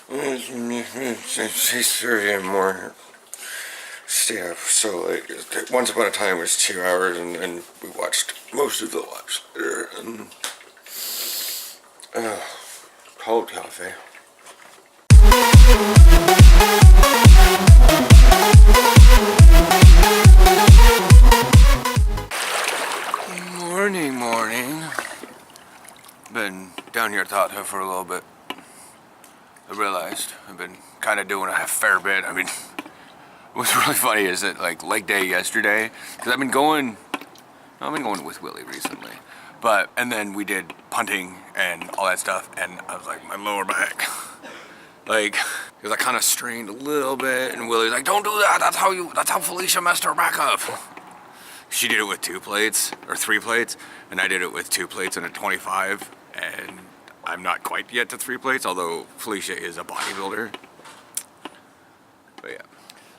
It's 6:30 in the morning. Stay up so late. Once upon a time it was 2 hours, and we watched most of the laps later. And cold coffee. Morning. Been down here at the hot tub for a little bit. I realized I've been kind of doing a fair bit. I mean, what's really funny is that like leg day yesterday, because I've been going with Willie recently, and then we did punting and all that stuff, and I was like, my lower back, like, because I kind of strained a little bit, and Willie's like, don't do that. That's how Felicia messed her back up. She did it with 2 plates or 3 plates, and I did it with 2 plates and a 25, and I'm not quite yet to 3 plates, although Felicia is a bodybuilder. But yeah,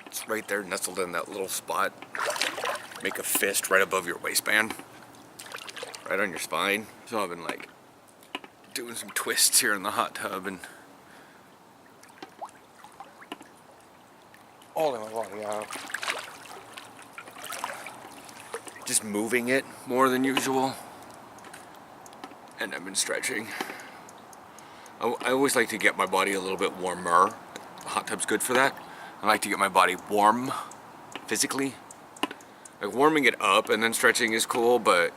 it's right there nestled in that little spot. Make a fist right above your waistband, right on your spine. So I've been like doing some twists here in the hot tub and all in my body out. Just moving it more than usual. And I've been stretching. I always like to get my body a little bit warmer. The hot tub's good for that. I like to get my body warm physically. Like warming it up and then stretching is cool, but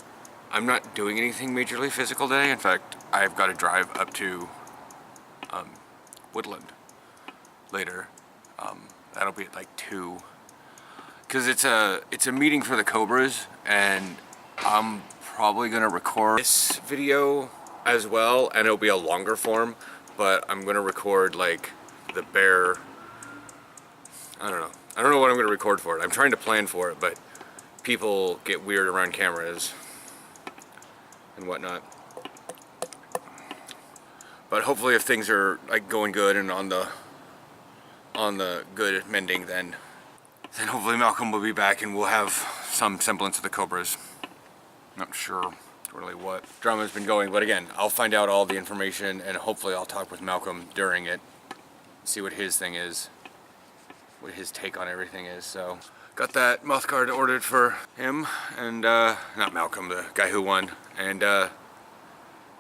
I'm not doing anything majorly physical today. In fact, I've got to drive up to Woodland later. That'll be at like 2. Because it's a meeting for the Cobras, and I'm probably gonna record this video as well, and it'll be a longer form, but I'm gonna record like the bear. I don't know what I'm gonna record for it. I'm trying to plan for it, but people get weird around cameras and whatnot. But hopefully, if things are like going good and on the good mending, then hopefully Malcolm will be back and we'll have some semblance of the Cobras. Not sure really what drama's been going, but again, I'll find out all the information and hopefully I'll talk with Malcolm during it, see what his thing is, what his take on everything is. So got that mouth guard ordered for him, and not Malcolm, the guy who won, and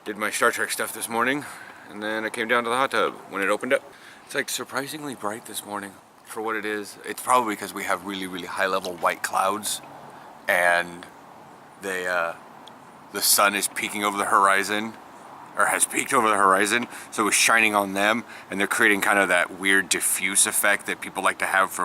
did my Star Trek stuff this morning, and then I came down to the hot tub when it opened up. It's like surprisingly bright this morning for what it is. It's probably because we have really, really high level white clouds, and the sun is peeking over the horizon, or has peeked over the horizon, so it's shining on them, and they're creating kind of that weird diffuse effect that people like to have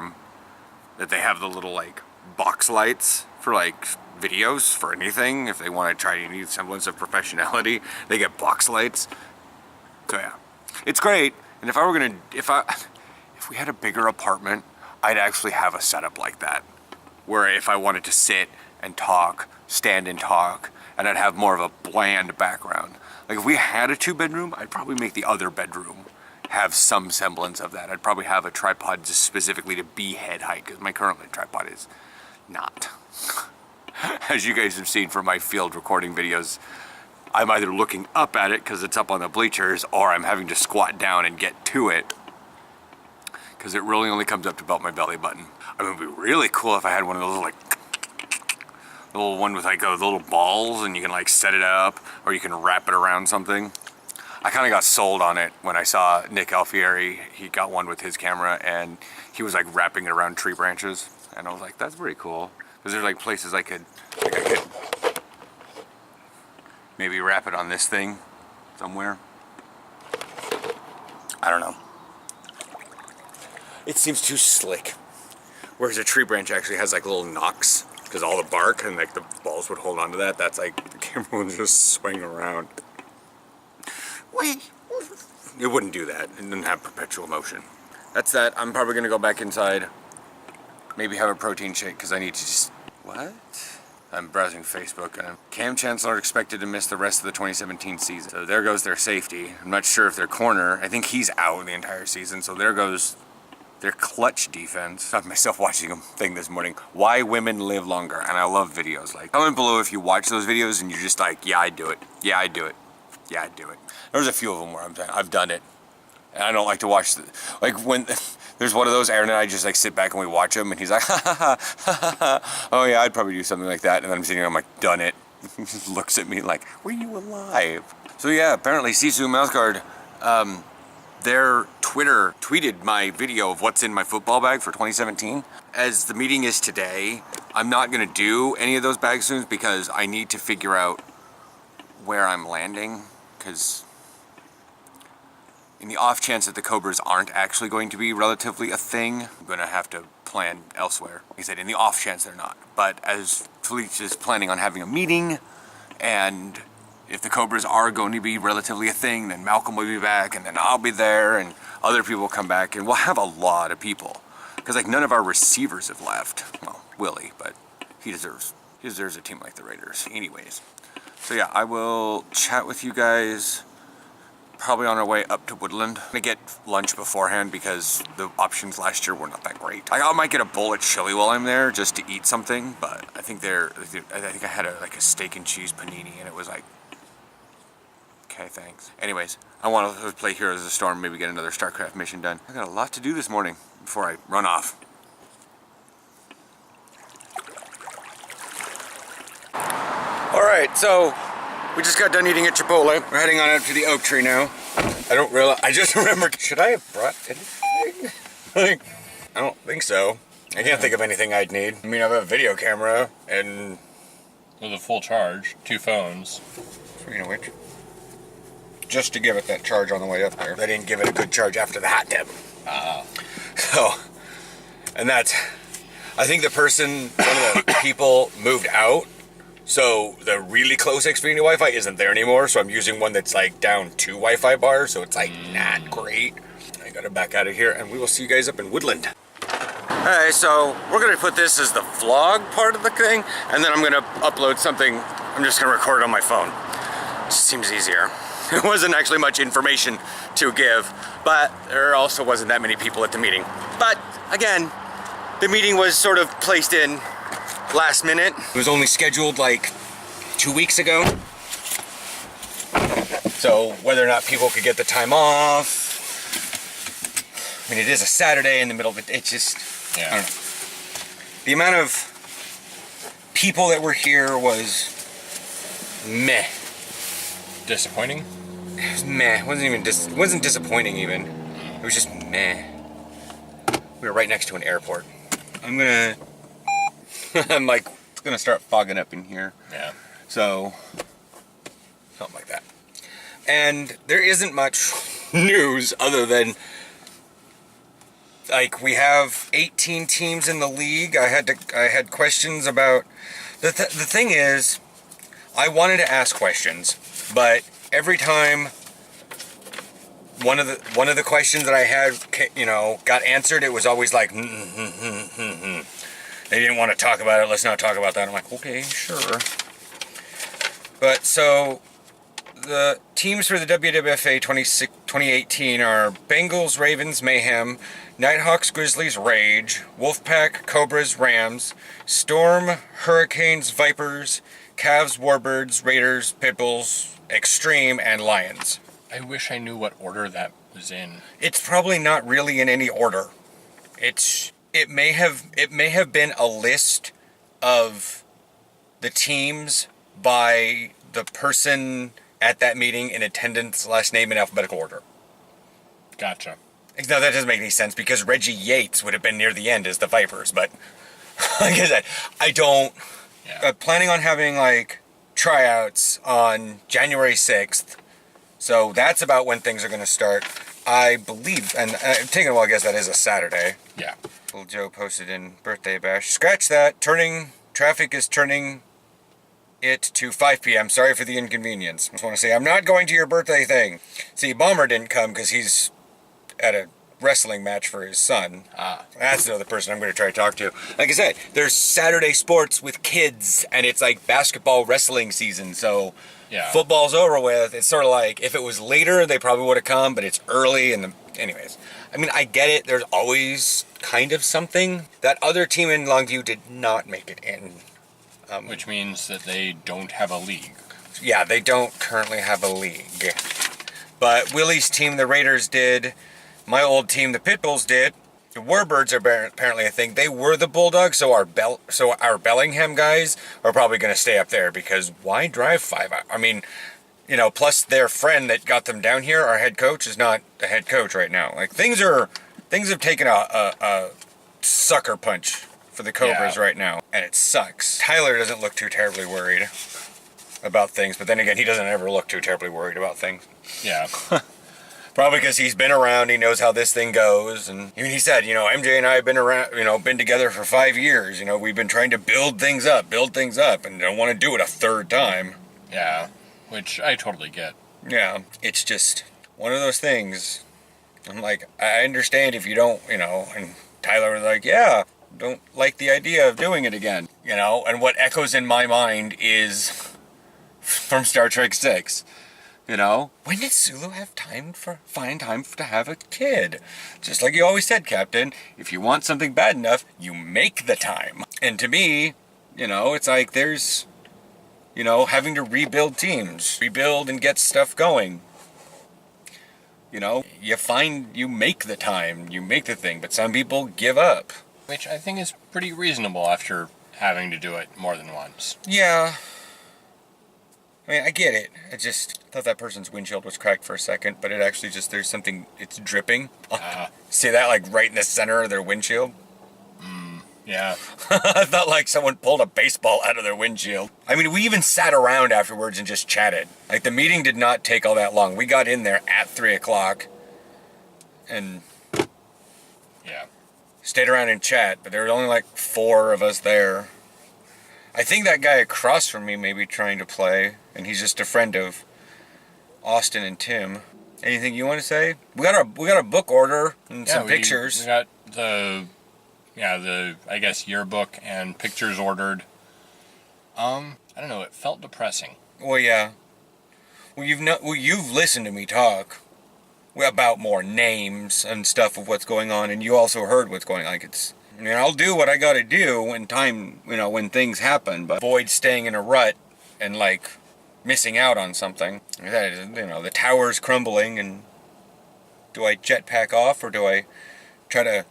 that they have the little like box lights for like videos, for anything. If they want to try any semblance of professionality, they get box lights. So yeah, it's great. And if we had a bigger apartment, I'd actually have a setup like that, where if I wanted to sit and talk, stand and talk, and I'd have more of a bland background. Like if we had a 2-bedroom, I'd probably make the other bedroom have some semblance of that. I'd probably have a tripod just specifically to be head height, because my current tripod is not. As you guys have seen from my field recording videos, I'm either looking up at it because it's up on the bleachers, or I'm having to squat down and get to it, because it really only comes up to about my belly button. I mean, it would be really cool if I had one of those like little one with like those little balls, and you can like set it up, or you can wrap it around something. I kind of got sold on it when I saw Nick Alfieri. He got one with his camera, and he was like wrapping it around tree branches, and I was like, that's pretty cool. Because there's like places I could maybe wrap it on this thing somewhere. I don't know. It seems too slick. Whereas a tree branch actually has like little knocks, because all the bark and like the balls would hold onto that. That's like the camera would just swing around. Wait. It wouldn't do that. It didn't have perpetual motion. That's that. I'm probably gonna go back inside. Maybe have a protein shake, because I need to just... What? I'm browsing Facebook, and Cam Chancellor expected to miss the rest of the 2017 season. So there goes their safety. I'm not sure if their corner, I think he's out the entire season, so there goes their clutch defense. I found myself watching a thing this morning, why women live longer, and I love videos like, comment below if you watch those videos and you're just like, yeah, I'd do it. Yeah, I'd do it. Yeah, I'd do it. There's a few of them where I'm saying, I've done it, And I don't like to watch, like when there's one of those, Aaron and I just like sit back and we watch him and he's like, ha ha ha, ha ha. Oh yeah, I'd probably do something like that. And then I'm sitting there, I'm like, done it. He just looks at me like, were you alive? So yeah, apparently Sisu Mouseguard, their Twitter tweeted my video of what's in my football bag for 2017. As the meeting is today, I'm not gonna do any of those bag soons because I need to figure out where I'm landing, because in the off chance that the Cobras aren't actually going to be relatively a thing, I'm gonna have to plan elsewhere. Like I said, in the off chance they're not. But as Felice is planning on having a meeting, and if the Cobras are going to be relatively a thing, then Malcolm will be back, and then I'll be there, and other people will come back, and we'll have a lot of people. Because like none of our receivers have left. Well, Willie, but he deserves a team like the Raiders. Anyways, so yeah, I will chat with you guys probably on our way up to Woodland. I'm gonna get lunch beforehand because the options last year were not that great. I might get a bowl of chili while I'm there just to eat something, but I think I had like a steak and cheese panini, and it was like, okay, thanks. Anyways, I want to play Heroes of the Storm, maybe get another StarCraft mission done. I got a lot to do this morning before I run off. All right, so we just got done eating at Chipotle. We're heading on up to the oak tree now. I just remembered, should I have brought anything? I don't think so. I can't think of anything I'd need. I mean, I have a video camera and... with a full charge, 2 phones. Speaking of which, just to give it that charge on the way up there. They didn't give it a good charge after the hot tip. So, and that's, I think one of the people moved out. So the really close Xfinity Wi-Fi isn't there anymore, so I'm using one that's like down 2 Wi-Fi bars, so it's like not great. I gotta back out of here, and we will see you guys up in Woodland. Alright, so we're gonna put this as the vlog part of the thing, and then I'm gonna upload something. I'm just gonna record it on my phone. Just seems easier. There wasn't actually much information to give, but there also wasn't that many people at the meeting. But again, the meeting was sort of placed in last minute. It was only scheduled like 2 weeks ago. So whether or not people could get the time off, I mean, it is a Saturday in the middle of it. It's just, yeah. I don't know. The amount of people that were here was meh. Disappointing? It was meh. It wasn't disappointing even. It was just meh. We were right next to an airport. I'm like, it's gonna start fogging up in here. Yeah. So, something like that. And there isn't much news other than, like, we have 18 teams in the league. I had questions about, the thing is, I wanted to ask questions, but every time one of the questions that I had, got answered, it was always like, They didn't want to talk about it. Let's not talk about that. I'm like, okay, sure. But so the teams for the WWFA 2018 are Bengals, Ravens, Mayhem, Nighthawks, Grizzlies, Rage, Wolfpack, Cobras, Rams, Storm, Hurricanes, Vipers, Cavs, Warbirds, Raiders, Pitbulls, Extreme, and Lions. I wish I knew what order that was in. It's probably not really in any order. It may have been a list of the teams by the person at that meeting in attendance, last name in alphabetical order. Gotcha. Now that doesn't make any sense because Reggie Yates would have been near the end as the Vipers, but like I said, I don't. Yeah. Planning on having like tryouts on January 6th, so that's about when things are going to start. I believe, and I'm taking a while to guess that is a Saturday. Yeah. Little Joe posted in birthday bash. Scratch that. Traffic is turning it to 5 p.m. Sorry for the inconvenience. Just want to say I'm not going to your birthday thing. See, Bomber didn't come because he's at a wrestling match for his son. That's another person I'm going to try to talk to. Like I said, there's Saturday sports with kids, and it's like basketball wrestling season, so yeah. Football's over with. It's sort of like, if it was later, they probably would have come, but it's early, and anyways. I mean, I get it. There's always kind of something. That other team in Longview did not make it in. Which means that they don't have a league. Yeah, they don't currently have a league. But Willie's team, the Raiders, did. My old team, the Pitbulls, did. The Warbirds are apparently, I think, they were the Bulldogs, so our Bellingham guys are probably going to stay up there, because why drive 5 hours? I mean, you know, plus their friend that got them down here, our head coach, is not the head coach right now. Like, things have taken a sucker punch for the Cobras right now, and it sucks. Tyler doesn't look too terribly worried about things, but then again, he doesn't ever look too terribly worried about things. Yeah. Probably because he's been around, he knows how this thing goes, and even he said, you know, MJ and I have been around, you know, been together for 5 years, you know, we've been trying to build things up, and don't want to do it a third time. Yeah, which I totally get. Yeah, it's just one of those things. I'm like, I understand if you don't, you know, and Tyler was like, yeah, don't like the idea of doing it again, you know, and what echoes in my mind is from Star Trek 6. You know, when did Sulu find time to have a kid? Just like you always said, Captain, if you want something bad enough, you make the time. And to me, you know, it's like there's, you know, having to rebuild teams, rebuild and get stuff going. You know, you make the time, you make the thing, but some people give up. Which I think is pretty reasonable after having to do it more than once. Yeah. I mean, I get it. I just thought that person's windshield was cracked for a second, but it actually just, there's something, it's dripping. See that, like, right in the center of their windshield? Yeah. I felt like someone pulled a baseball out of their windshield. I mean, we even sat around afterwards and just chatted. Like, the meeting did not take all that long. We got in there at 3 o'clock and stayed around and chat, but there were only like 4 of us there. I think that guy across from me may be trying to play, and he's just a friend of Austin and Tim. Anything you want to say? We got a book order and some pictures. We got the I guess yearbook and pictures ordered. I don't know. It felt depressing. Well, yeah. Well, you've listened to me talk about more names and stuff of what's going on, and you also heard what's going on. Like, it's. I mean, I'll do what I gotta do when time, you know, when things happen, but avoid staying in a rut and, like, missing out on something. You know, the tower's crumbling, and do I jetpack off, or do I try to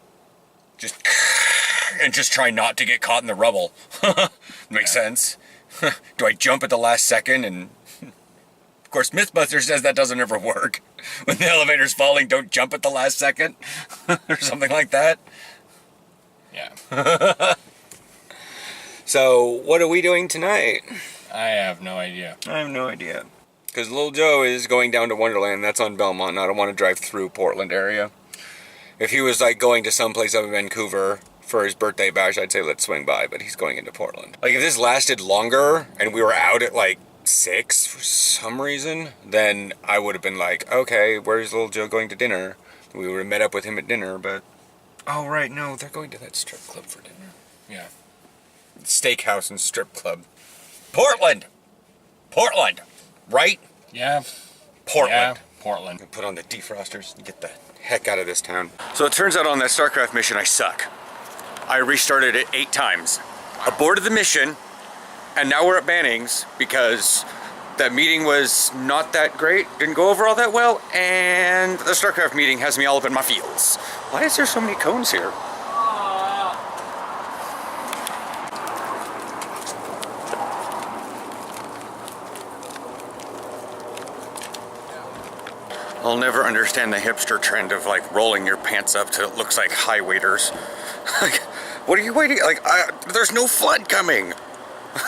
just try not to get caught in the rubble? Makes sense. Do I jump at the last second? And of course, Mythbusters says that doesn't ever work. When the elevator's falling, don't jump at the last second, or something like that. Yeah. So, what are we doing tonight? I have no idea. I have no idea. Because Little Joe is going down to Wonderland. That's on Belmont, and I don't want to drive through Portland area. If he was, like, going to someplace up in Vancouver for his birthday bash, I'd say let's swing by, but he's going into Portland. Like, if this lasted longer, and we were out at, like, 6 for some reason, then I would have been like, okay, where's Little Joe going to dinner? We would have met up with him at dinner, but... Oh, right, no, they're going to that strip club for dinner. Yeah. Steakhouse and strip club. Portland! Portland! Right? Yeah. Portland. Yeah, Portland. Put on the defrosters and get the heck out of this town. So it turns out on that StarCraft mission, I suck. I restarted it 8 times. Aborted the mission, and now we're at Banning's because that meeting was not that great, didn't go over all that well, and the StarCraft meeting has me all up in my feels. Why is there so many cones here? I'll never understand the hipster trend of, like, rolling your pants up till it looks like high waiters. Like, what are you waiting? Like, there's no flood coming.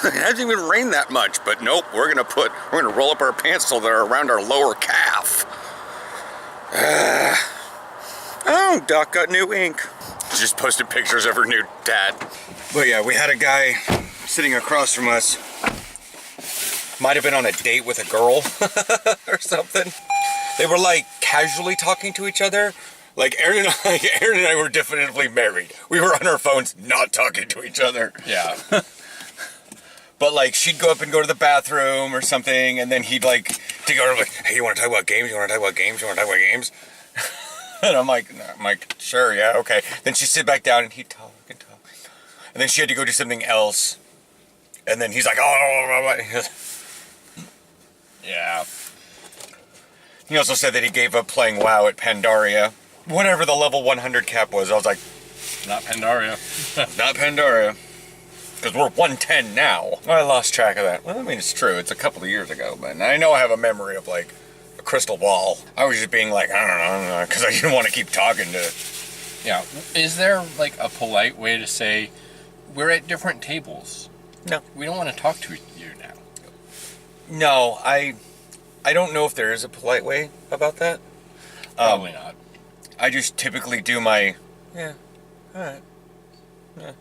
It hasn't even rained that much, but nope, we're gonna roll up our pants so they're around our lower calf. Oh, Doc got new ink. Just posted pictures of her new dad. But yeah, we had a guy sitting across from us. Might have been on a date with a girl or something. They were, like, casually talking to each other. Like, Aaron and I were definitively married. We were on our phones not talking to each other. Yeah. But, like, she'd go up and go to the bathroom or something, and then he'd, like, take over, like, hey, you want to talk about games? You want to talk about games? You want to talk about games? And I'm like, sure, yeah, okay. Then she'd sit back down, and he'd talk and talk. And then she had to go do something else. And then he's like, oh. Yeah. He also said that he gave up playing WoW at Pandaria. Whatever the level 100 cap was, I was like, Not Pandaria. not Pandaria. Because we're 110 now. I lost track of that. Well, I mean, it's true. It's a couple of years ago, but I know I have a memory of, like, a crystal ball. I was just being like, I don't know, because I didn't want to keep talking to... Yeah. Is there, like, a polite way to say, we're at different tables? No. We don't want to talk to you now. No, I don't know if there is a polite way about that. Probably not. I just typically do my... Yeah, alright. Yeah.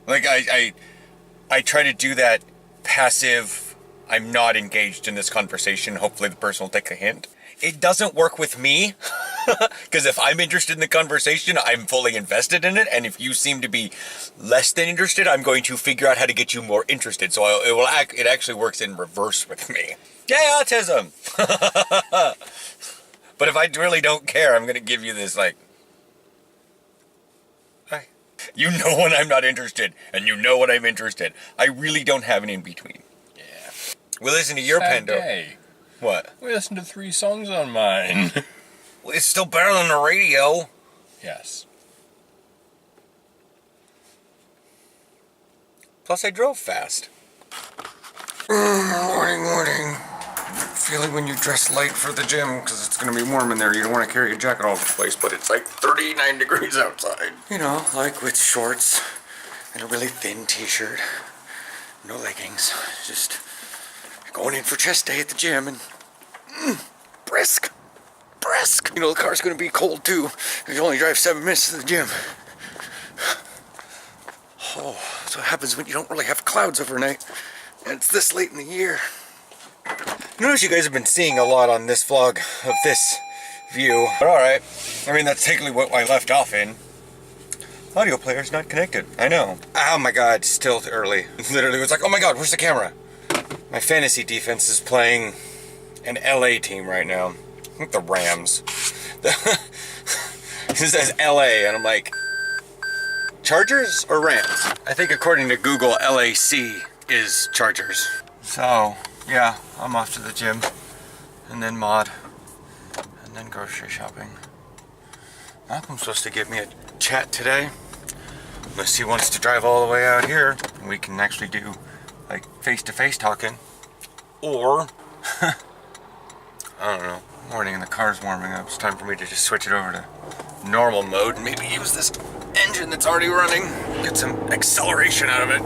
Like, I try to do that passive, I'm not engaged in this conversation, hopefully the person will take a hint. It doesn't work with me, because if I'm interested in the conversation, I'm fully invested in it, and if you seem to be less than interested, I'm going to figure out how to get you more interested, so it actually works in reverse with me. Yay, autism! But if I really don't care, I'm going to give you this, like... You know when I'm not interested, and you know when I'm interested. I really don't have an in-between. Yeah. We listen to your Sad Pando. day. What? We listened to 3 songs on mine. Well, it's still better than the radio. Yes. Plus, I drove fast. Morning. Feeling when you dress light for the gym, because it's going to be warm in there. You don't want to carry a jacket all over the place, but it's like 39 degrees outside. You know, like with shorts and a really thin t-shirt. No leggings. Just going in for chest day at the gym and brisk. You know, the car's going to be cold too. You only drive 7 minutes to the gym. Oh, that's what happens when you don't really have clouds overnight. And it's this late in the year. Notice you guys have been seeing a lot on this vlog of this view. But alright. I mean, that's technically what I left off in. Audio player's not connected. I know. Oh my god, still early. Literally was like, oh my god, where's the camera? My fantasy defense is playing an LA team right now. I think the Rams. It says LA, and I'm like, Chargers or Rams? I think according to Google, LAC is Chargers. So, yeah, I'm off to the gym, and then mod, and then grocery shopping. Malcolm's supposed to give me a chat today, unless he wants to drive all the way out here, and we can actually do, like, face-to-face talking, or, I don't know, morning and the car's warming up. It's time for me to just switch it over to normal mode, and maybe use this engine that's already running, get some acceleration out of it.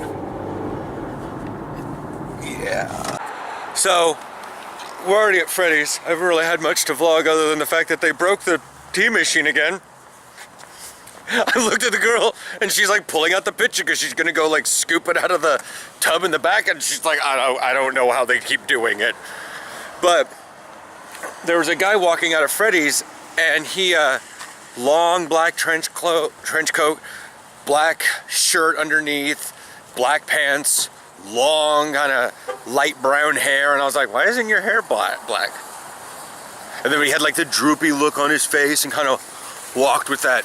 Yeah. So, we're already at Freddy's. I haven't really had much to vlog other than the fact that they broke the tea machine again. I looked at the girl and she's like pulling out the pitcher because she's gonna go like scoop it out of the tub in the back, and she's like, I don't know how they keep doing it. But there was a guy walking out of Freddy's, and he long black trench coat, black shirt underneath, black pants, long kind of light brown hair, and I was like, why isn't your hair black? And then he had like the droopy look on his face and kind of walked with that,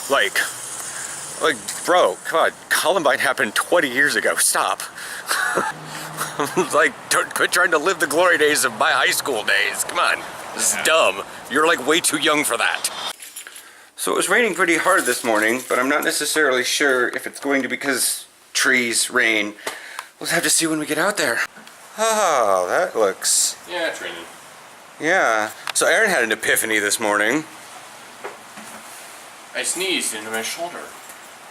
like, bro, come on, Columbine happened 20 years ago, stop. Like, quit trying to live the glory days of my high school days, come on, this is dumb. You're like way too young for that. So it was raining pretty hard this morning, but I'm not necessarily sure if it's going to be because trees, rain. We'll have to see when we get out there. Oh, that looks... Yeah, it's raining. Yeah. So Aaron had an epiphany this morning. I sneezed into my shoulder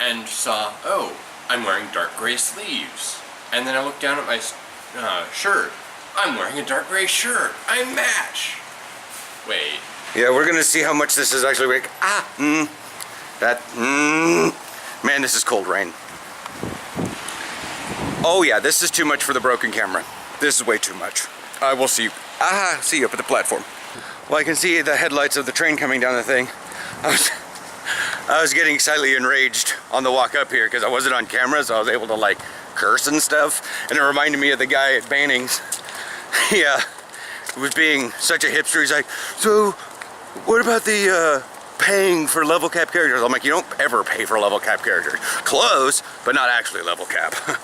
and saw, oh, I'm wearing dark gray sleeves. And then I looked down at my shirt. I'm wearing a dark gray shirt. I match. Wait. Yeah, we're gonna see how much this is actually like. Man, this is cold rain. Oh yeah, this is too much for the broken camera. This is way too much. I will see you. See you up at the platform. Well, I can see the headlights of the train coming down the thing. I was getting slightly enraged on the walk up here because I wasn't on camera, so I was able to like curse and stuff. And it reminded me of the guy at Banning's. He was being such a hipster. He's like, so what about the paying for level cap characters? I'm like, you don't ever pay for level cap characters. Close, but not actually level cap. Yeah.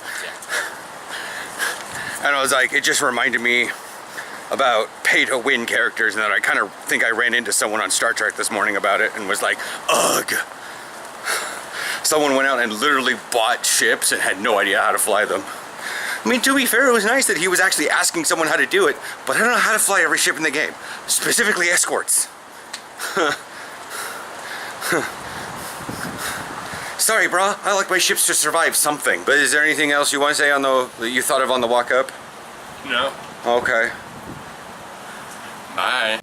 And I was like, it just reminded me about pay-to-win characters, and that I kind of think I ran into someone on Star Trek this morning about it and was like, ugh. Someone went out and literally bought ships and had no idea how to fly them. I mean, to be fair, it was nice that he was actually asking someone how to do it, but I don't know how to fly every ship in the game, specifically escorts. Sorry, brah. I like my ships to survive something. But is there anything else you want to say on the that you thought of on the walk up? No. Okay. Bye.